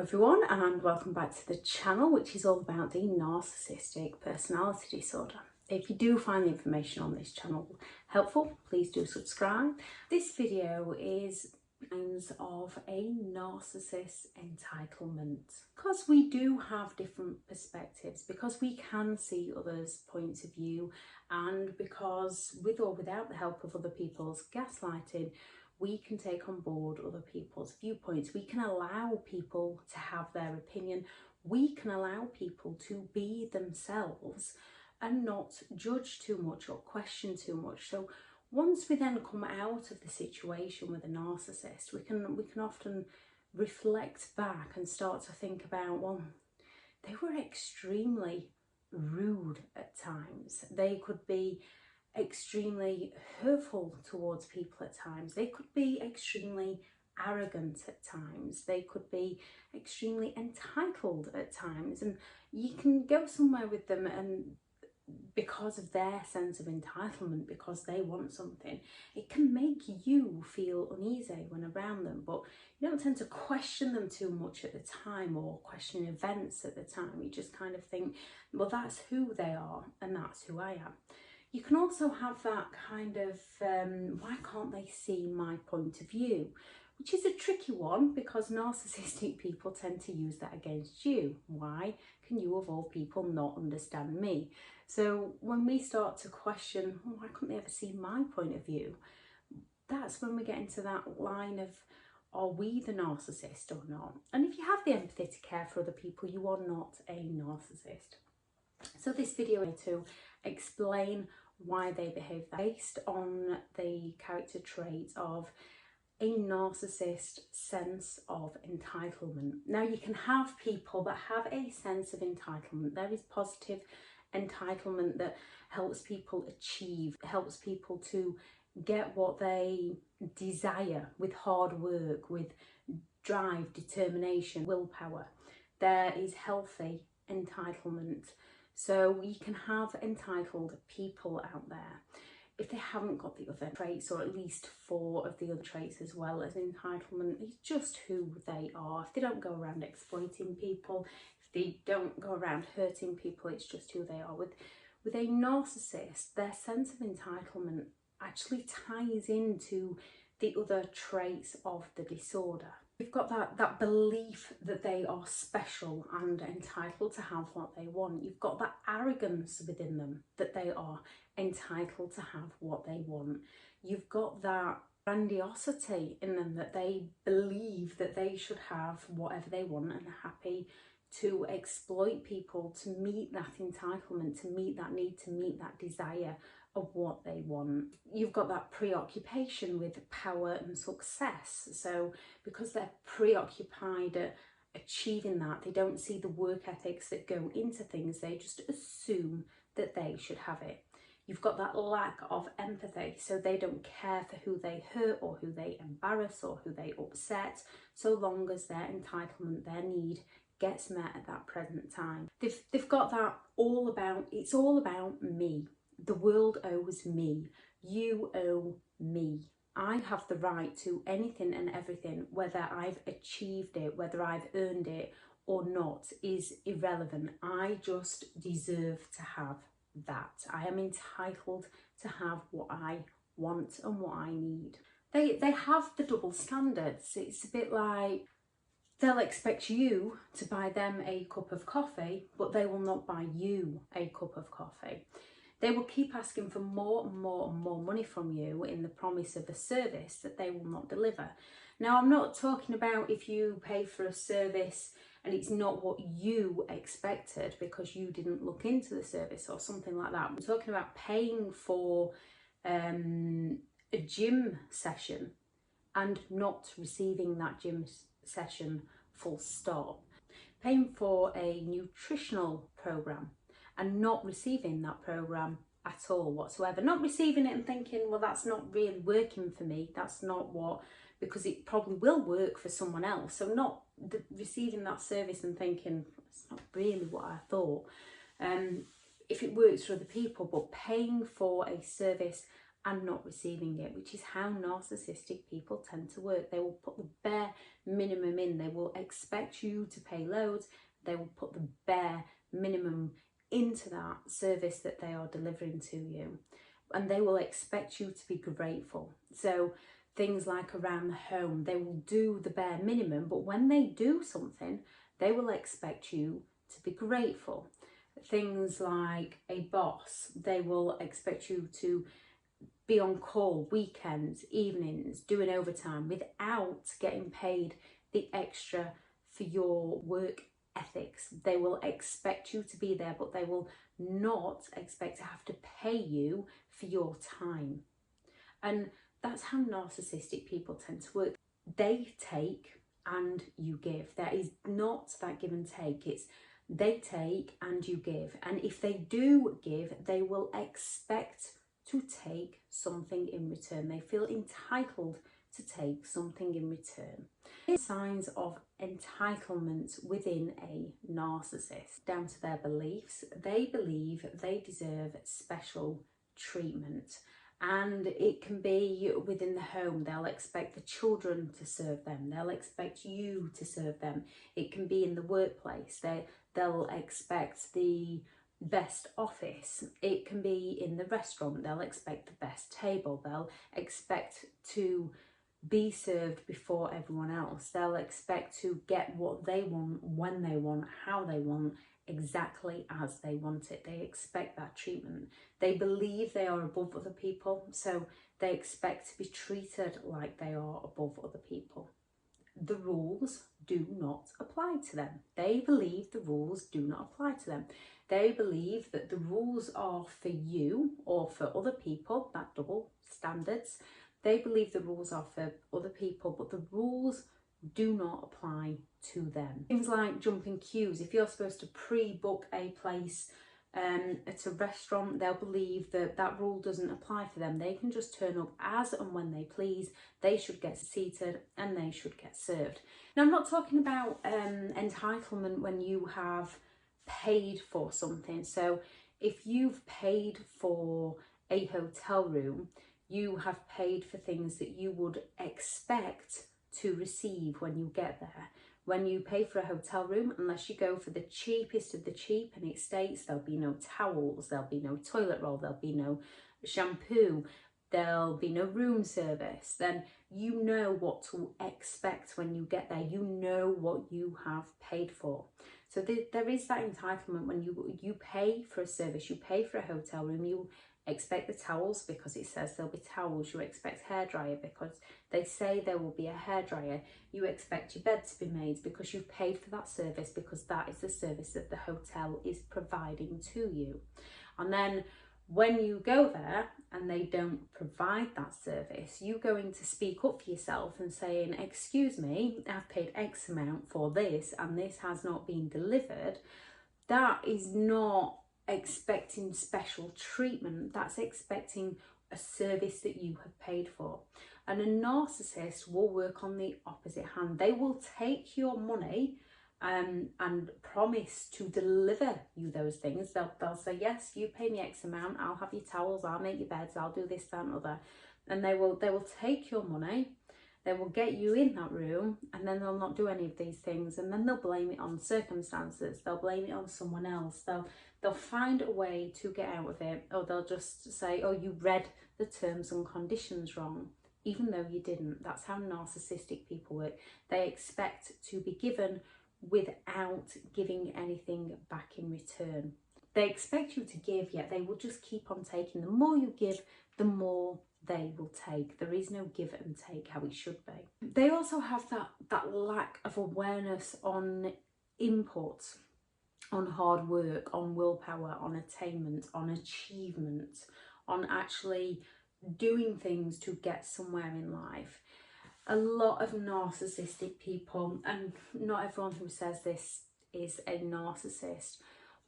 everyone, and welcome back to the channel, which is all about the narcissistic personality disorder. If you do find the information on this channel helpful, please do subscribe. This video is signs of a narcissist entitlement, because we do have different perspectives, because we can see others' points of view, and because with or without the help of other people's gaslighting, we can take on board other people's viewpoints. We can allow people to have their opinion. We can allow people to be themselves and not judge too much or question too much. So once we then come out of the situation with a narcissist, we can often reflect back and start to think about, well, they were extremely rude at times. They could be extremely hurtful towards people at times. They could be extremely arrogant at times. They could be extremely entitled at times, and you can go somewhere with them and because of their sense of entitlement, because they want something, it can make you feel uneasy when around them, but you don't tend to question them too much at the time or question events at the time. You just kind of think, well, that's who they are and that's who I am. You can also have that kind of, why can't they see my point of view? Which is a tricky one, because narcissistic people tend to use that against you. Why can you, of all people, not understand me? So when we start to question, oh, why couldn't they ever see my point of view? That's when we get into that line of, are we the narcissist or not? And if you have the empathy to care for other people, you are not a narcissist. So this video is to explain why they behave based on the character trait of a narcissist sense of entitlement. Now, you can have people that have a sense of entitlement. There is positive entitlement that helps people achieve, helps people to get what they desire with hard work, with drive, determination, willpower. There is healthy entitlement. So you can have entitled people out there if they haven't got the other traits, or at least 4 of the other traits as well as entitlement. It's just who they are. If they don't go around exploiting people, if they don't go around hurting people, it's just who they are. With a narcissist, their sense of entitlement actually ties into the other traits of the disorder. You've got that belief that they are special and entitled to have what they want. You've got that arrogance within them that they are entitled to have what they want. You've got that grandiosity in them that they believe that they should have whatever they want and are happy to exploit people to meet that entitlement, to meet that need, to meet that desire of what they want. You've got that preoccupation with power and success. So because they're preoccupied at achieving that, they don't see the work ethics that go into things. They just assume that they should have it. You've got that lack of empathy, so they don't care for who they hurt or who they embarrass or who they upset, so long as their entitlement, their need, gets met at that present time. They've got that all about, it's all about me. The world owes me. You owe me. I have the right to anything and everything. Whether I've achieved it, whether I've earned it or not, is irrelevant. I just deserve to have that. I am entitled to have what I want and what I need. They have the double standards. It's a bit like they'll expect you to buy them a cup of coffee, but they will not buy you a cup of coffee. They will keep asking for more and more and more money from you in the promise of a service that they will not deliver. Now, I'm not talking about if you pay for a service and it's not what you expected because you didn't look into the service or something like that. I'm talking about paying for a gym session and not receiving that gym session full stop. Paying for a nutritional program and not receiving that program at all whatsoever. Not receiving it and thinking, well, that's not really working for me. That's not what, because it probably will work for someone else. So not receiving that service and thinking, it's not really what I thought. If it works for other people, but paying for a service and not receiving it, which is how narcissistic people tend to work. They will put the bare minimum in. They will expect you to pay loads. They will put the bare minimum into that service that they are delivering to you, and they will expect you to be grateful. So things like around the home, they will do the bare minimum, but when they do something, they will expect you to be grateful. Things like a boss, they will expect you to be on call weekends, evenings, doing overtime without getting paid the extra for your work ethics. They will expect you to be there, but they will not expect to have to pay you for your time. And that's how narcissistic people tend to work. They take and you give. There is not that give and take. It's they take and you give. And if they do give, they will expect to take something in return. They feel entitled to take something in return. Signs of entitlement within a narcissist, down to their beliefs. They believe they deserve special treatment, and it can be within the home. They'll expect the children to serve them. They'll expect you to serve them. It can be in the workplace. They'll expect the best office. It can be in the restaurant. They'll expect the best table. They'll expect to be served before everyone else. They'll expect to get what they want, when they want, how they want, exactly as they want it. They expect that treatment. They believe they are above other people, so they expect to be treated like they are above other people. The rules do not apply to them. They believe the rules do not apply to them. They believe that the rules are for you or for other people, that double standards. They believe the rules are for other people, but the rules do not apply to them. Things like jumping queues. If you're supposed to pre-book a place at a restaurant, they'll believe that that rule doesn't apply for them. They can just turn up as and when they please. They should get seated and they should get served. Now, I'm not talking about entitlement when you have paid for something. So if you've paid for a hotel room, you have paid for things that you would expect to receive when you get there. When you pay for a hotel room, unless you go for the cheapest of the cheap, and it states there'll be no towels, there'll be no toilet roll, there'll be no shampoo, there'll be no room service, then you know what to expect when you get there. You know what you have paid for. So there is that entitlement when you pay for a service, you pay for a hotel room, you expect the towels because it says there'll be towels. You expect hairdryer because they say there will be a hairdryer. You expect your bed to be made because you've paid for that service, because that is the service that the hotel is providing to you. And then when you go there and they don't provide that service, you're going to speak up for yourself and saying, excuse me, I've paid X amount for this and this has not been delivered. That is not expecting special treatment. That's expecting a service that you have paid for. And a narcissist will work on the opposite hand. They will take your money and promise to deliver you those things. They'll say, yes, you pay me X amount, I'll have your towels, I'll make your beds, I'll do this, that and other. And they will take your money, they will get you in that room, and then they'll not do any of these things, and then they'll blame it on circumstances, they'll blame it on someone else, they'll find a way to get out of it, or they'll just say, oh, you read the terms and conditions wrong, even though you didn't. That's how narcissistic people work. They expect to be given without giving anything back in return. They expect you to give, yet they will just keep on taking. The more you give, the more they will take. There is no give and take how it should be. They also have that lack of awareness on inputs, on hard work, on willpower, on attainment, on achievement, on actually doing things to get somewhere in life. A lot of narcissistic people, and not everyone who says this is a narcissist,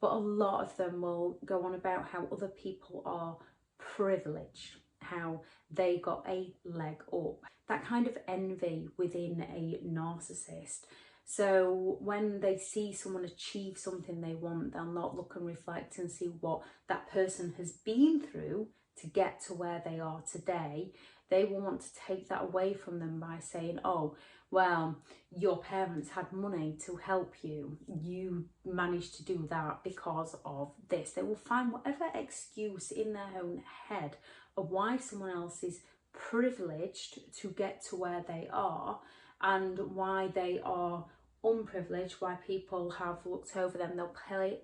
but a lot of them will go on about how other people are privileged, how they got a leg up, that kind of envy within a narcissist. So when they see someone achieve something they want, they'll not look and reflect and see what that person has been through to get to where they are today, they will want to take that away from them by saying, oh, well, your parents had money to help you. You managed to do that because of this. They will find whatever excuse in their own head of why someone else is privileged to get to where they are and why they are unprivileged, why people have looked over them. They'll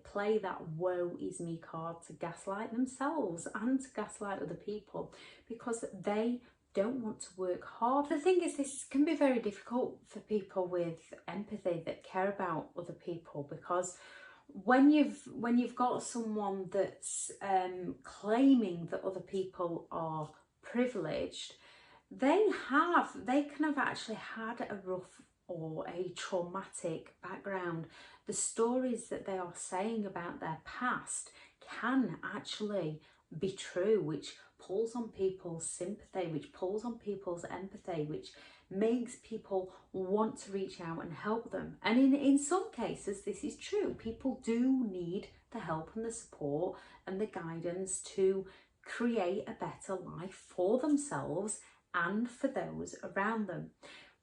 play that woe is me card to gaslight themselves and to gaslight other people because they don't want to work hard. The thing is, this can be very difficult for people with empathy that care about other people, because when you've got someone that's claiming that other people are privileged, they can have actually had a rough or a traumatic background. The stories that they are saying about their past can actually be true, which pulls on people's sympathy, which pulls on people's empathy, which makes people want to reach out and help them. And in some cases, this is true. People do need the help and the support and the guidance to create a better life for themselves and for those around them.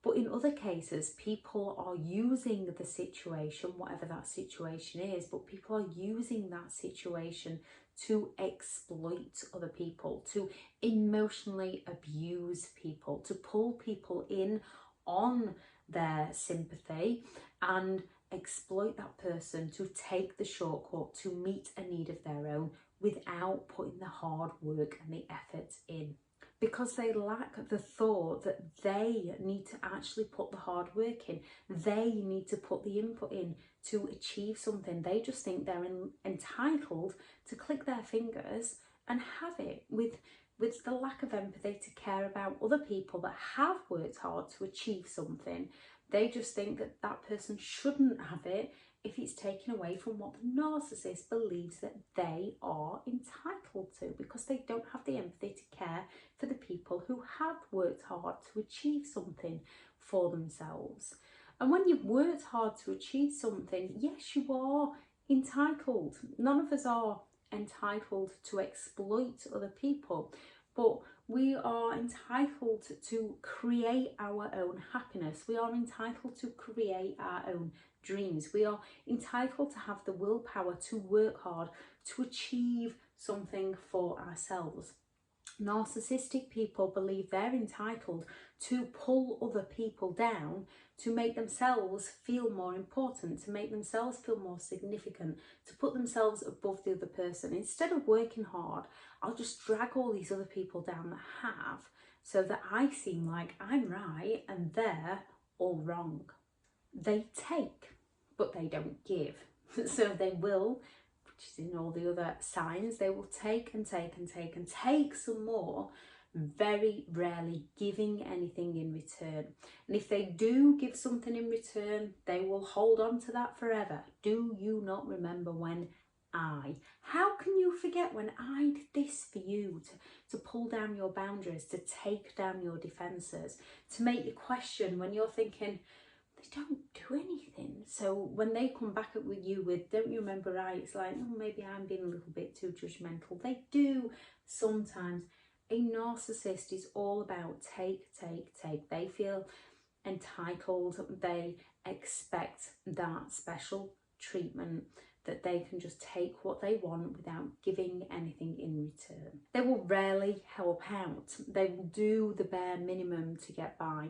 But in other cases, people are using the situation, whatever that situation is, but people are using that situation to exploit other people, to emotionally abuse people, to pull people in on their sympathy and exploit that person to take the shortcut to meet a need of their own without putting the hard work and the effort in. Because they lack the thought that they need to actually put the hard work in. They need to put the input in to achieve something. They just think they're entitled to click their fingers and have it, with the lack of empathy to care about other people that have worked hard to achieve something. They just think that that person shouldn't have it if it's taken away from what the narcissist believes that they are entitled to, because they don't have the empathy to care for the people who have worked hard to achieve something for themselves. And when you've worked hard to achieve something, yes, you are entitled. None of us are entitled to exploit other people, but we are entitled to create our own happiness. We are entitled to create our own dreams. We are entitled to have the willpower to work hard to achieve something for ourselves. Narcissistic people believe they're entitled to pull other people down, to make themselves feel more important, to make themselves feel more significant, to put themselves above the other person. Instead of working hard, I'll just drag all these other people down that have, so that I seem like I'm right and they're all wrong. They take, but they don't give. So they will, which is in all the other signs, they will take and take and take and take some more, very rarely giving anything in return. And if they do give something in return, they will hold on to that forever. Do you not remember when how can you forget when I did this for you, to pull down your boundaries, to take down your defences, to make you question when you're thinking, they don't do anything. So when they come back at you with, don't you remember it's like, oh, maybe I'm being a little bit too judgmental. They do sometimes. A narcissist is all about take, take, take. They feel entitled. They expect that special treatment, that they can just take what they want without giving anything in return. They will rarely help out. They will do the bare minimum to get by.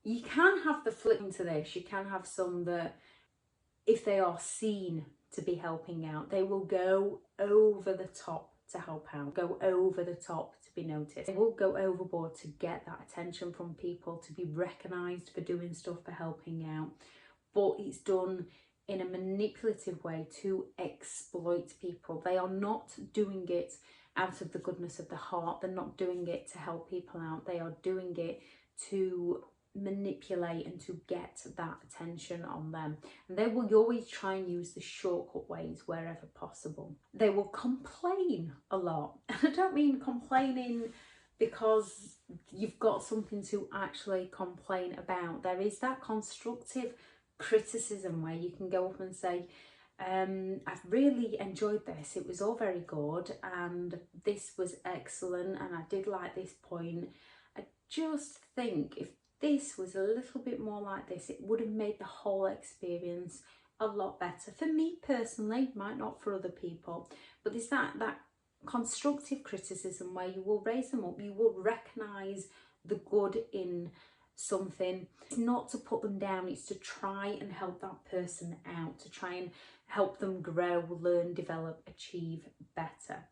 You can have the flip into this. You can have some that, if they are seen to be helping out, they will go over the top to help out, go over the top to be noticed. They will go overboard to get that attention from people, to be recognised for doing stuff, for helping out. But it's done in a manipulative way to exploit people. They are not doing it out of the goodness of the heart. They're not doing it to help people out. They are doing it to manipulate and to get that attention on them. And they will always try and use the shortcut ways wherever possible. They will complain a lot. And I don't mean complaining because you've got something to actually complain about. There is that constructive criticism where you can go up and say, I've really enjoyed this. It was all very good and this was excellent, and I did like this point. I just think if this was a little bit more like this, it would have made the whole experience a lot better. For me personally, might not for other people, but there's that constructive criticism where you will raise them up, you will recognise the good in something. It's not to put them down, it's to try and help that person out, to try and help them grow, learn, develop, achieve better.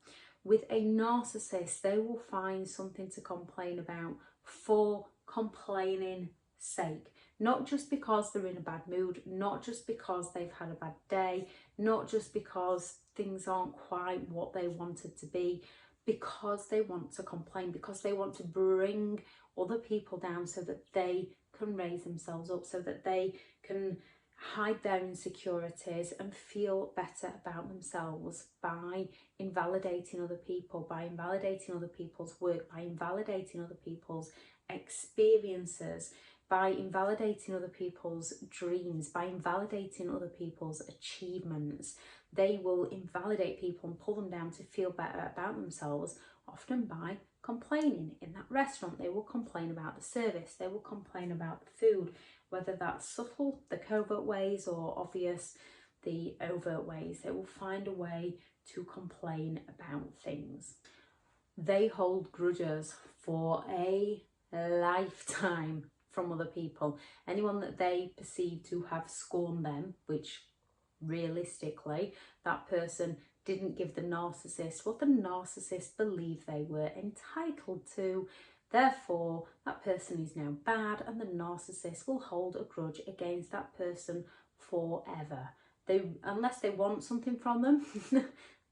With a narcissist, they will find something to complain about for complaining sake. Not just because they're in a bad mood, not just because they've had a bad day, not just because things aren't quite what they wanted to be, because they want to complain, because they want to bring other people down so that they can raise themselves up, so that they can hide their insecurities and feel better about themselves by invalidating other people, by invalidating other people's work, by invalidating other people's experiences, by invalidating other people's dreams, by invalidating other people's achievements. They will invalidate people and pull them down to feel better about themselves, often by complaining. In that restaurant, they will complain about the service, they will complain about the food, whether that's subtle, the covert ways, or obvious, the overt ways. They will find a way to complain about things. They hold grudges for a lifetime from other people. Anyone that they perceive to have scorned them, which realistically that person didn't give the narcissist what the narcissist believed they were entitled to. Therefore, that person is now bad, and the narcissist will hold a grudge against that person forever. Unless they want something from them,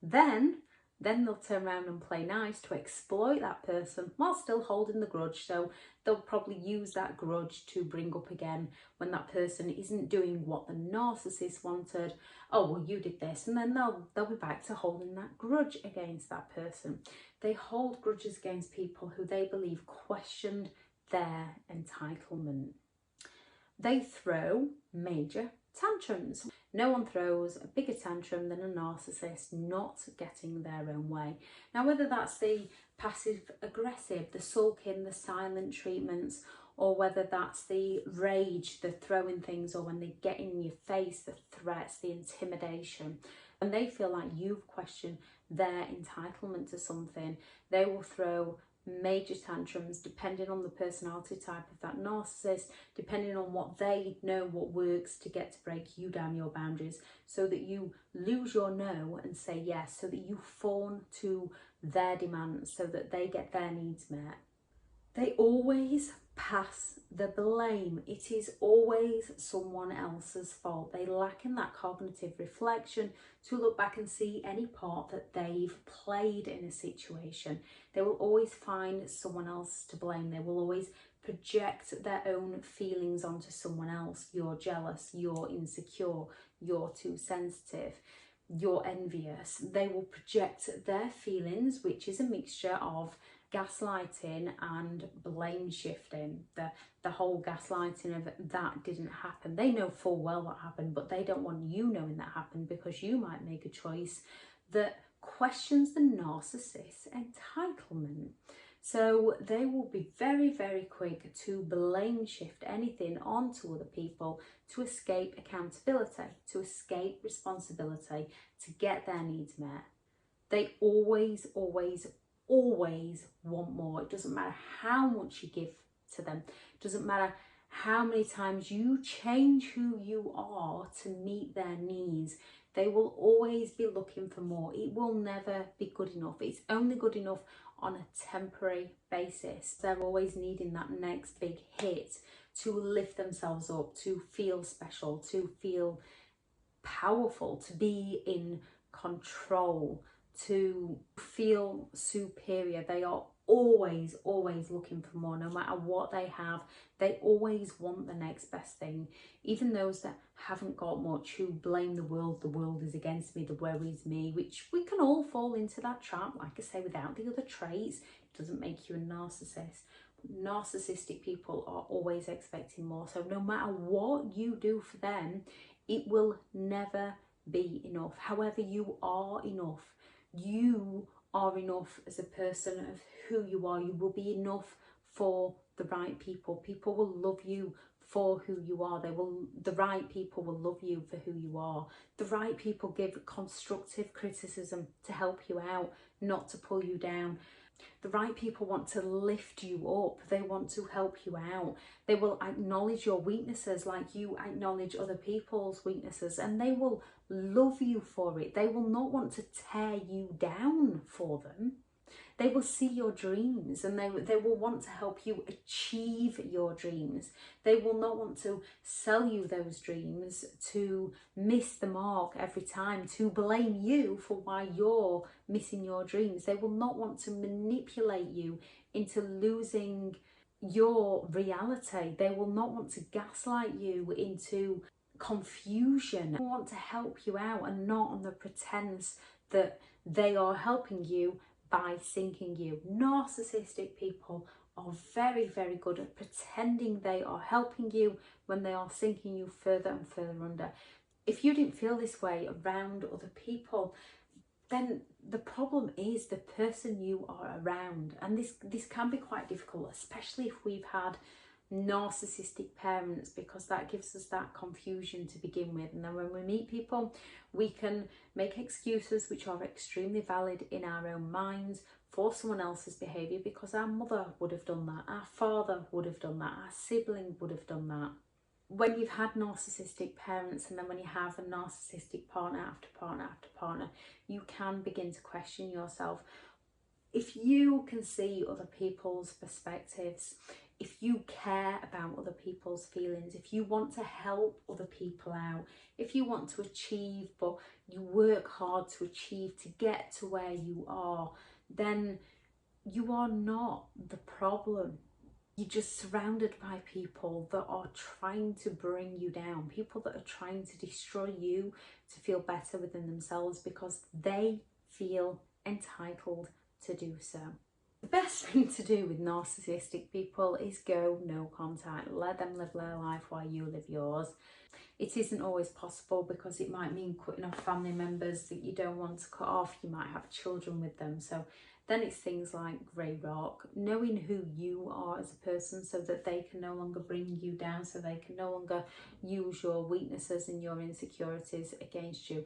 then they'll turn around and play nice to exploit that person while still holding the grudge. So they'll probably use that grudge to bring up again when that person isn't doing what the narcissist wanted. Oh, well, you did this, and then they'll be back to holding that grudge against that person. They hold grudges against people who they believe questioned their entitlement. They throw major tantrums. No one throws a bigger tantrum than a narcissist not getting their own way. Now, whether that's the passive aggressive, the sulking, the silent treatments, or whether that's the rage, the throwing things, or when they get in your face, the threats, the intimidation, and they feel like you've questioned their entitlement to something, they will throw major tantrums depending on the personality type of that narcissist, depending on what they know what works to get to break you down your boundaries, so that you lose your no and say yes, so that you fawn to their demands, so that they get their needs met. They always pass the blame. It is always someone else's fault. They lack in that cognitive reflection to look back and see any part that they've played in a situation. They will always find someone else to blame. They will always project their own feelings onto someone else. You're jealous, you're insecure, you're too sensitive, you're envious. They will project their feelings, which is a mixture of gaslighting and blame shifting. The whole gaslighting of that didn't happen. They know full well what happened, but they don't want you knowing that happened, because you might make a choice that questions the narcissist's entitlement. So they will be very, very quick to blame shift anything onto other people to escape accountability, to escape responsibility, to get their needs met. They always, always, always want more. It doesn't matter how much you give to them. It doesn't matter how many times you change who you are to meet their needs. They will always be looking for more. It will never be good enough. It's only good enough on a temporary basis. They're always needing that next big hit to lift themselves up, to feel special, to feel powerful, to be in control, to feel superior. They are always, always looking for more. No matter what they have, they always want the next best thing. Even those that haven't got much, who blame the world is against me, the worry's me, which we can all fall into that trap. Like I say, without the other traits, it doesn't make you a narcissist. Narcissistic people are always expecting more. So no matter what you do for them, it will never be enough. However, you are enough. You are enough as a person of who you are. You will be enough for the right people. People will love you for who you are. The right people will love you for who you are. The right people give constructive criticism to help you out, not to pull you down. The right people want to lift you up. They want to help you out. They will acknowledge your weaknesses like you acknowledge other people's weaknesses, and they will love you for it. They will not want to tear you down for them. They will see your dreams, and they will want to help you achieve your dreams. They will not want to sell you those dreams, to miss the mark every time, to blame you for why you're missing your dreams. They will not want to manipulate you into losing your reality. They will not want to gaslight you into confusion. They want to help you out, and not on the pretense that they are helping you by sinking you. Narcissistic people are very, very good at pretending they are helping you when they are sinking you further and further under. If you didn't feel this way around other people, then the problem is the person you are around. And this can be quite difficult, especially if we've had narcissistic parents, because that gives us that confusion to begin with. And then when we meet people, we can make excuses which are extremely valid in our own minds for someone else's behaviour, because our mother would have done that, our father would have done that, our sibling would have done that. When you've had narcissistic parents, and then when you have a narcissistic partner after partner after partner, you can begin to question yourself. If you can see other people's perspectives, if you care about other people's feelings, if you want to help other people out, if you want to achieve, but you work hard to achieve, to get to where you are, then you are not the problem. You're just surrounded by people that are trying to bring you down, people that are trying to destroy you to feel better within themselves because they feel entitled to do so. The best thing to do with narcissistic people is go no contact. Let them live their life while you live yours. It isn't always possible, because it might mean cutting off family members that you don't want to cut off. You might have children with them. So then it's things like grey rock, knowing who you are as a person so that they can no longer bring you down, so they can no longer use your weaknesses and your insecurities against you.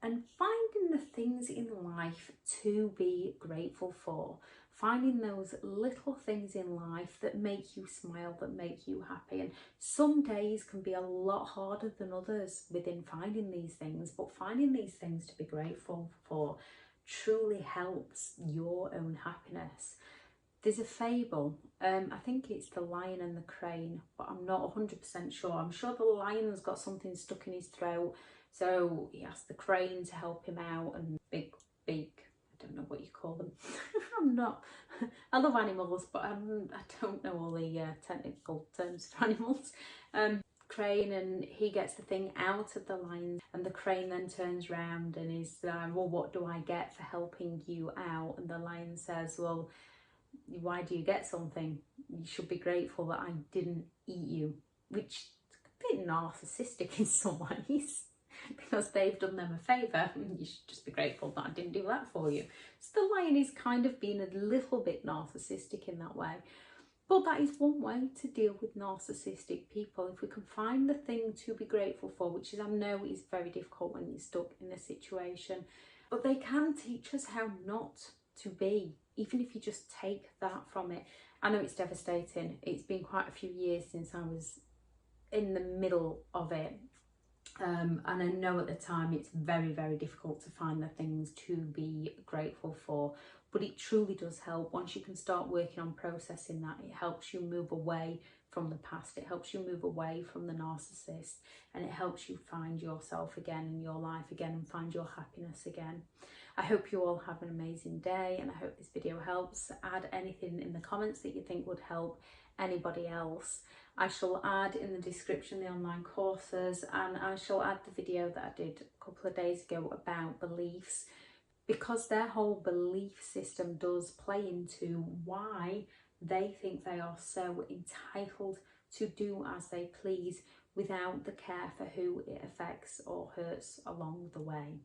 And finding the things in life to be grateful for. Finding those little things in life that make you smile, that make you happy. And some days can be a lot harder than others within finding these things, but finding these things to be grateful for truly helps your own happiness. There's a fable, I think it's the lion and the crane, but I'm not 100% sure. I'm sure the lion's got something stuck in his throat, so he asked the crane to help him out, and big beak, I don't know what you call them. I love animals, but I don't know all the technical terms for animals. Crane, and he gets the thing out of the lion, and the crane then turns round and is well, what do I get for helping you out? And the lion says, well, why do you get something? You should be grateful that I didn't eat you, which is a bit narcissistic in some ways, because they've done them a favour. You should just be grateful that I didn't do that for you. So the lion is kind of being a little bit narcissistic in that way. But that is one way to deal with narcissistic people. If we can find the thing to be grateful for, which is, I know is very difficult when you're stuck in a situation, but they can teach us how not to be, even if you just take that from it. I know it's devastating. It's been quite a few years since I was in the middle of it. And I know at the time it's very, very difficult to find the things to be grateful for, but it truly does help. Once you can start working on processing that, it helps you move away from the past, it helps you move away from the narcissist, and it helps you find yourself again in your life again and find your happiness again. I hope you all have an amazing day, and I hope this video helps. Add anything in the comments that you think would help anybody else. I shall add in the description the online courses, and I shall add the video that I did a couple of days ago about beliefs, because their whole belief system does play into why they think they are so entitled to do as they please without the care for who it affects or hurts along the way.